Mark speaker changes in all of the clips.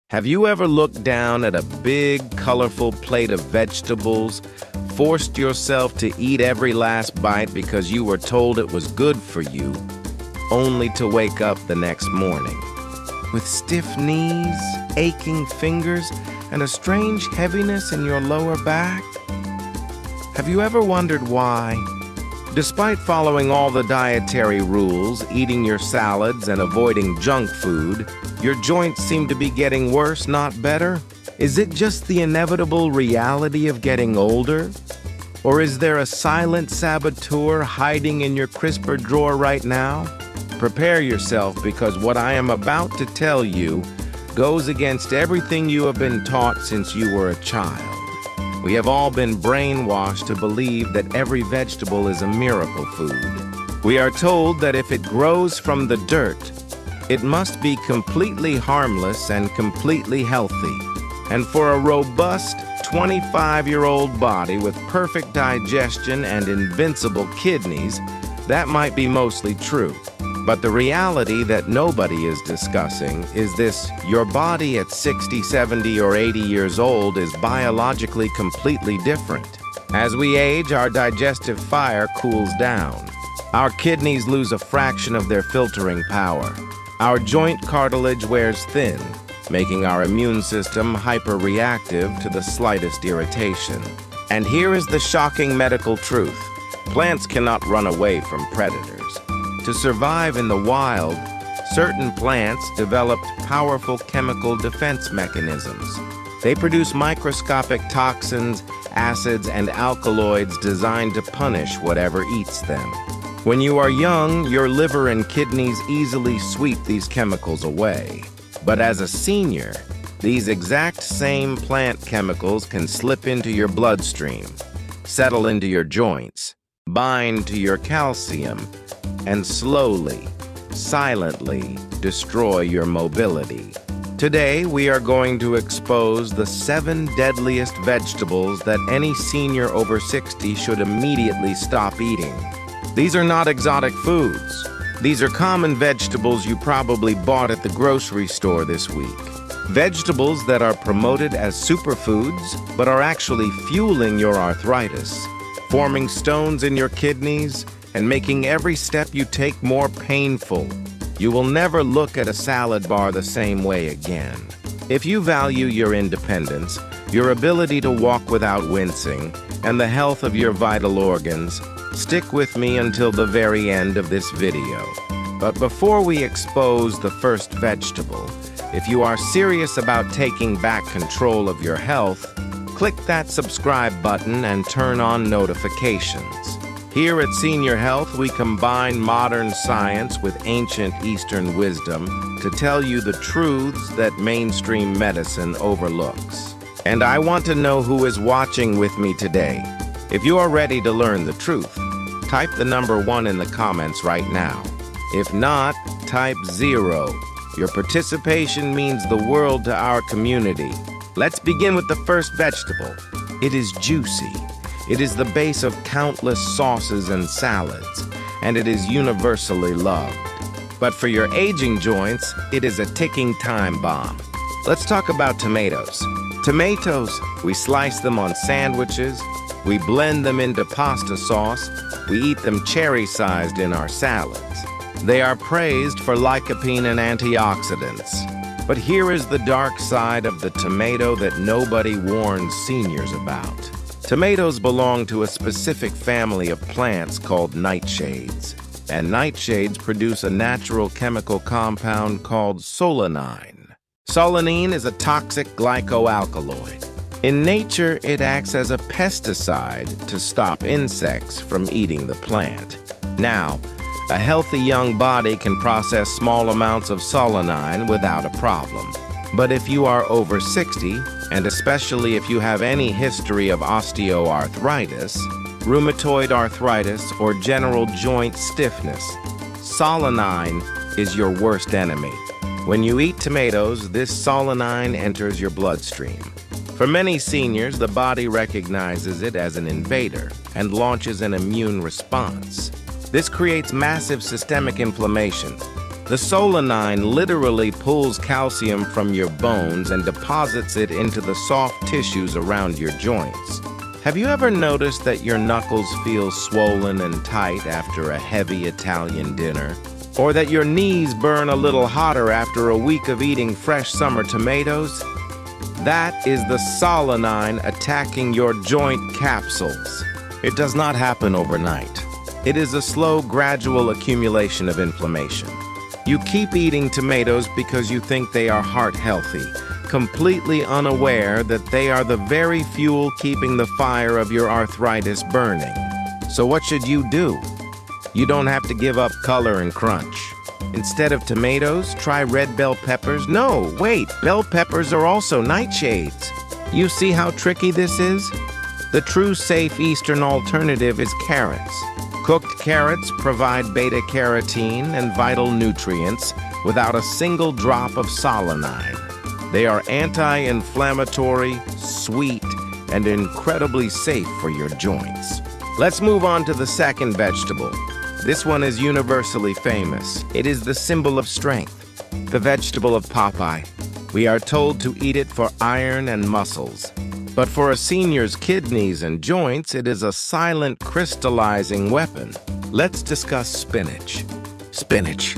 Speaker 1: Have you ever looked down at a big, colorful plate of vegetables, forced yourself to eat every last bite because you were told it was good for you, only to wake up the next morning with stiff knees, aching fingers, and a strange heaviness in your lower back? Have you ever wondered why? Despite following all the dietary rules, eating your salads, and avoiding junk food, your joints seem to be getting worse, not better? Is it just the inevitable reality of getting older? Or is there a silent saboteur hiding in your crisper drawer right now? Prepare yourself, because what I am about to tell you goes against everything you have been taught since you were a child. We have all been brainwashed to believe that every vegetable is a miracle food. We are told that if it grows from the dirt, it must be completely harmless and completely healthy. And for a robust 25-year-old body with perfect digestion and invincible kidneys, that might be mostly true. But the reality that nobody is discussing is this: your body at 60, 70, or 80 years old is biologically completely different. As we age, our digestive fire cools down. Our kidneys lose a fraction of their filtering power. Our joint cartilage wears thin, making our immune system hyper-reactive to the slightest irritation. And here is the shocking medical truth: plants cannot run away from predators. To survive in the wild, certain plants developed powerful chemical defense mechanisms. They produce microscopic toxins, acids, and alkaloids designed to punish whatever eats them. When you are young, your liver and kidneys easily sweep these chemicals away. But as a senior, these exact same plant chemicals can slip into your bloodstream, settle into your joints, bind to your calcium, and slowly, silently destroy your mobility. Today, we are going to expose the 7 deadliest vegetables that any senior over 60 should immediately stop eating. These are not exotic foods. These are common vegetables you probably bought at the grocery store this week. Vegetables that are promoted as superfoods, but are actually fueling your arthritis, forming stones in your kidneys, and making every step you take more painful. You will never look at a salad bar the same way again. If you value your independence, your ability to walk without wincing, and the health of your vital organs, stick with me until the very end of this video. But before we expose the first vegetable, if you are serious about taking back control of your health, click that subscribe button and turn on notifications. Here at Senior Health, we combine modern science with ancient Eastern wisdom to tell you the truths that mainstream medicine overlooks. And I want to know who is watching with me today. If you are ready to learn the truth, type the number 1 in the comments right now. If not, type 0. Your participation means the world to our community. Let's begin with the first vegetable. It is juicy. It is the base of countless sauces and salads, and it is universally loved. But for your aging joints, it is a ticking time bomb. Let's talk about tomatoes. Tomatoes, we slice them on sandwiches, we blend them into pasta sauce, we eat them cherry-sized in our salads. They are praised for lycopene and antioxidants. But here is the dark side of the tomato that nobody warns seniors about. Tomatoes belong to a specific family of plants called nightshades, and nightshades produce a natural chemical compound called solanine. Solanine is a toxic glycoalkaloid. In nature, it acts as a pesticide to stop insects from eating the plant. Now, a healthy young body can process small amounts of solanine without a problem. But if you are over 60, and especially if you have any history of osteoarthritis, rheumatoid arthritis, or general joint stiffness, solanine is your worst enemy. When you eat tomatoes, this solanine enters your bloodstream. For many seniors, the body recognizes it as an invader and launches an immune response. This creates massive systemic inflammation. The solanine literally pulls calcium from your bones and deposits it into the soft tissues around your joints. Have you ever noticed that your knuckles feel swollen and tight after a heavy Italian dinner? Or that your knees burn a little hotter after a week of eating fresh summer tomatoes? That is the solanine attacking your joint capsules. It does not happen overnight. It is a slow, gradual accumulation of inflammation. You keep eating tomatoes because you think they are heart healthy, completely unaware that they are the very fuel keeping the fire of your arthritis burning. So what should you do? You don't have to give up color and crunch. Instead of tomatoes, try red bell peppers. No, wait, bell peppers are also nightshades. You see how tricky this is? The true safe Eastern alternative is carrots. Cooked carrots provide beta-carotene and vital nutrients without a single drop of solanine. They are anti-inflammatory, sweet, and incredibly safe for your joints. Let's move on to the second vegetable. This one is universally famous. It is the symbol of strength, the vegetable of Popeye. We are told to eat it for iron and muscles. But for a senior's kidneys and joints, it is a silent crystallizing weapon. Let's discuss spinach. Spinach.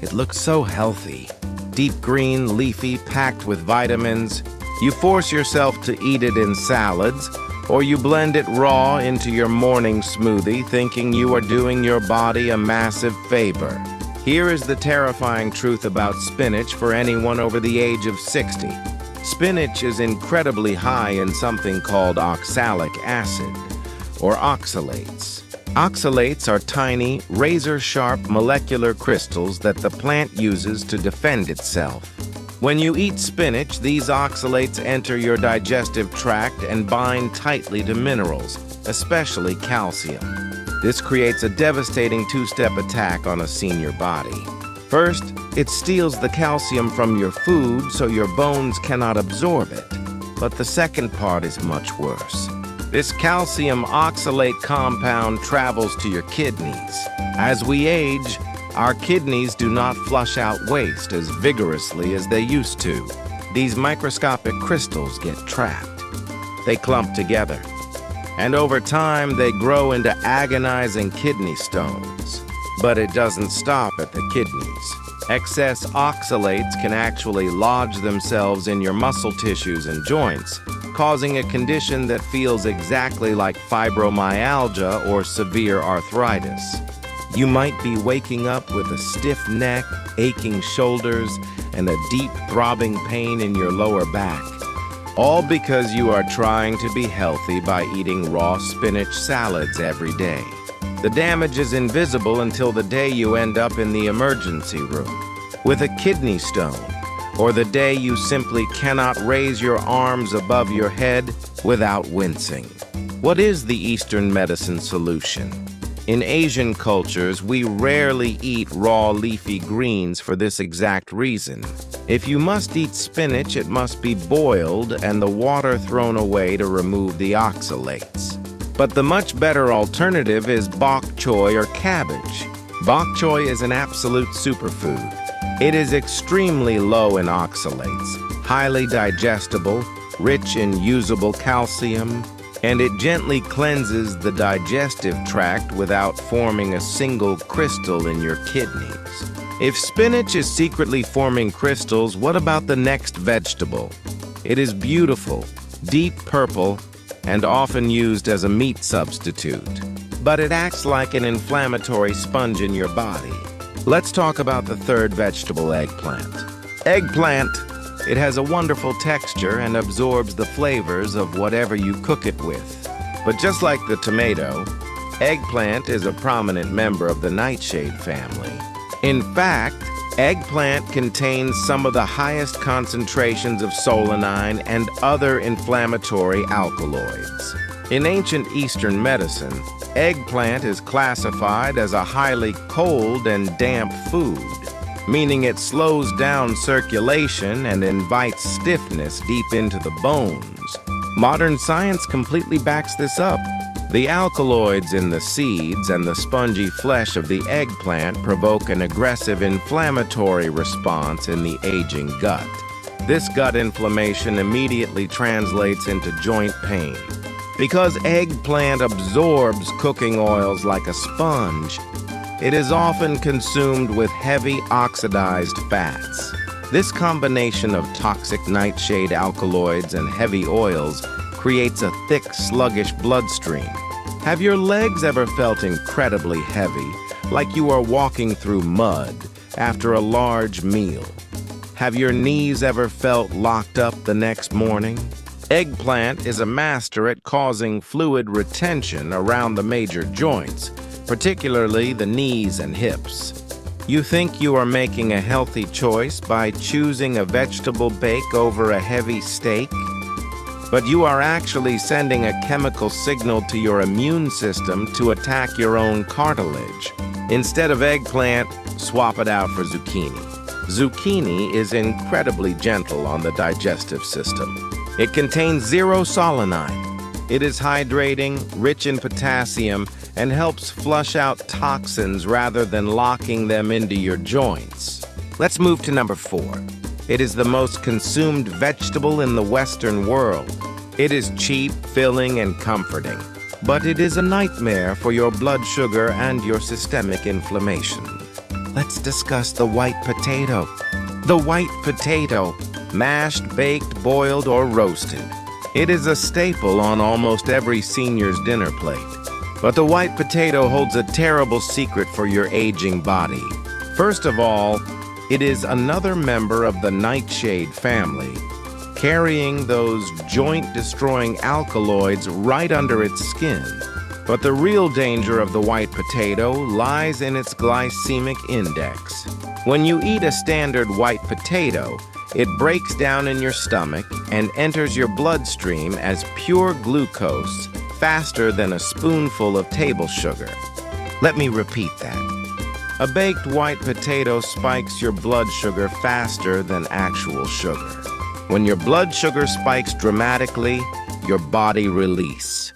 Speaker 1: It looks so healthy. Deep green, leafy, packed with vitamins. You force yourself to eat it in salads, or you blend it raw into your morning smoothie, thinking you are doing your body a massive favor. Here is the terrifying truth about spinach for anyone over the age of 60. Spinach is incredibly high in something called oxalic acid, or oxalates. Oxalates are tiny, razor-sharp molecular crystals that the plant uses to defend itself. When you eat spinach, these oxalates enter your digestive tract and bind tightly to minerals, especially calcium. This creates a devastating two-step attack on a senior body. First, it steals the calcium from your food so your bones cannot absorb it. But the second part is much worse. This calcium oxalate compound travels to your kidneys. As we age, our kidneys do not flush out waste as vigorously as they used to. These microscopic crystals get trapped. They clump together. And over time, they grow into agonizing kidney stones. But it doesn't stop at the kidneys. Excess oxalates can actually lodge themselves in your muscle tissues and joints, causing a condition that feels exactly like fibromyalgia or severe arthritis. You might be waking up with a stiff neck, aching shoulders, and a deep throbbing pain in your lower back, all because you are trying to be healthy by eating raw spinach salads every day. The damage is invisible until the day you end up in the emergency room with a kidney stone, or the day you simply cannot raise your arms above your head without wincing. What is the Eastern medicine solution? In Asian cultures, we rarely eat raw leafy greens for this exact reason. If you must eat spinach, it must be boiled and the water thrown away to remove the oxalates. But the much better alternative is bok choy or cabbage. Bok choy is an absolute superfood. It is extremely low in oxalates, highly digestible, rich in usable calcium, and it gently cleanses the digestive tract without forming a single crystal in your kidneys. If spinach is secretly forming crystals, what about the next vegetable? It is beautiful, deep purple, and often used as a meat substitute. But it acts like an inflammatory sponge in your body. Let's talk about the third vegetable, eggplant. Eggplant, it has a wonderful texture and absorbs the flavors of whatever you cook it with. But just like the tomato, eggplant is a prominent member of the nightshade family. In fact, eggplant contains some of the highest concentrations of solanine and other inflammatory alkaloids. In ancient Eastern medicine, eggplant is classified as a highly cold and damp food, meaning it slows down circulation and invites stiffness deep into the bones. Modern science completely backs this up. The alkaloids in the seeds and the spongy flesh of the eggplant provoke an aggressive inflammatory response in the aging gut. This gut inflammation immediately translates into joint pain. Because eggplant absorbs cooking oils like a sponge, it is often consumed with heavy oxidized fats. This combination of toxic nightshade alkaloids and heavy oils creates a thick, sluggish bloodstream. Have your legs ever felt incredibly heavy, like you are walking through mud after a large meal? Have your knees ever felt locked up the next morning? Eggplant is a master at causing fluid retention around the major joints, particularly the knees and hips. You think you are making a healthy choice by choosing a vegetable bake over a heavy steak? But you are actually sending a chemical signal to your immune system to attack your own cartilage. Instead of eggplant, swap it out for zucchini. Zucchini is incredibly gentle on the digestive system. It contains zero solanine. It is hydrating, rich in potassium, and helps flush out toxins rather than locking them into your joints. Let's move to number 4. It is the most consumed vegetable in the Western world. It is cheap, filling, and comforting, but it is a nightmare for your blood sugar and your systemic inflammation. Let's discuss the white potato. The white potato, mashed, baked, boiled, or roasted. It is a staple on almost every senior's dinner plate. But the white potato holds a terrible secret for your aging body. First of all, it is another member of the nightshade family, carrying those joint-destroying alkaloids right under its skin. But the real danger of the white potato lies in its glycemic index. When you eat a standard white potato, it breaks down in your stomach and enters your bloodstream as pure glucose faster than a spoonful of table sugar. Let me repeat that. A baked white potato spikes your blood sugar faster than actual sugar. When your blood sugar spikes dramatically, your body releases